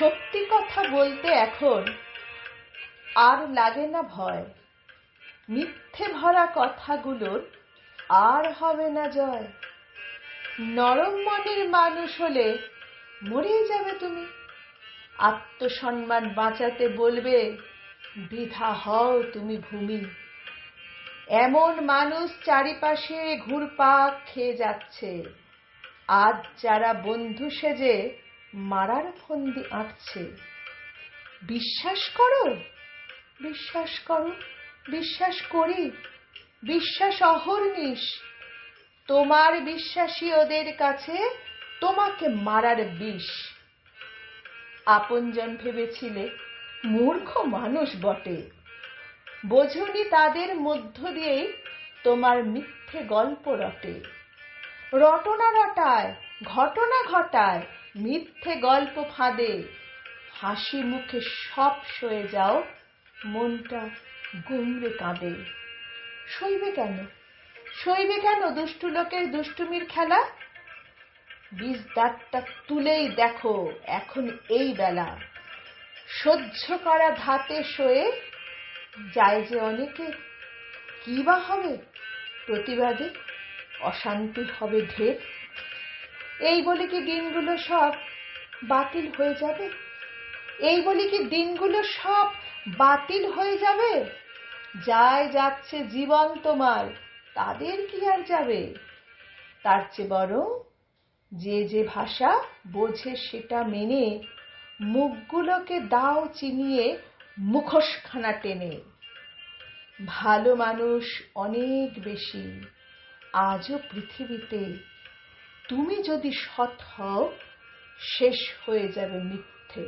সত্যি কথা বলতে এখন আর লাগে না ভয়, মিথ্যে ভরা কথাগুলোর আর হবে না জয়। নরম মনের মানুষ হলে মরেই যাবে তুমি, আত্মসম্মান বাঁচাতে বলবে বৃথা হও তুমি ভূমি। এমন মানুষ চারিপাশে ঘুরপাক খেয়ে যাচ্ছে, আজ যারা বন্ধু সেজে মারার ফন্দি আঁটছে। বিশ্বাস করো, বিশ্বাস করো, বিশ্বাস করি, বিশ্বাস অহর্নিশ। তোমার বিশ্বাসী ওদের কাছে তোমাকে মারার বিষ। আপনজন ভেবেছিলে, মূর্খ মানুষ বটে, বোঝনি তাদের মধ্য দিয়েই তোমার মিথ্যে গল্প রটে। রটনা রটায়, ঘটনা ঘটায়, মিথ্যে গল্প ফাঁদে। হাসি মুখে সব সয়ে যাও, মনটা গুমরে কাঁদে। সইবে কেন, সইবে কেন দুষ্টু লোকের দুষ্টুমির খেলা? বিষ দাঁতটা তুলেই দেখো এখন এই বেলা। সহ্য করা ধাতে সয়ে যায় যে অনেকে, কি বা হবে প্রতিবাদে? অশান্তি হবে ঢের। এই বলে কি দিনগুলো সব বাতিল হয়ে যাবে? এই বলে কি দিনগুলো সব বাতিল হয়ে যাবে? যায় যাচ্ছে জীবন তোমার, তাদের কি আর যাবে? তার চেয়ে বরং যে যে ভাষা বোঝে সেটা মেনে মুখগুলোকে দাও চিনিয়ে মুখোশখানা টেনে। ভালো মানুষ অনেক বেশি আজও পৃথিবীতে, তুমি যদি সৎ হও শেষ হয়ে যাবে মিথ্যে।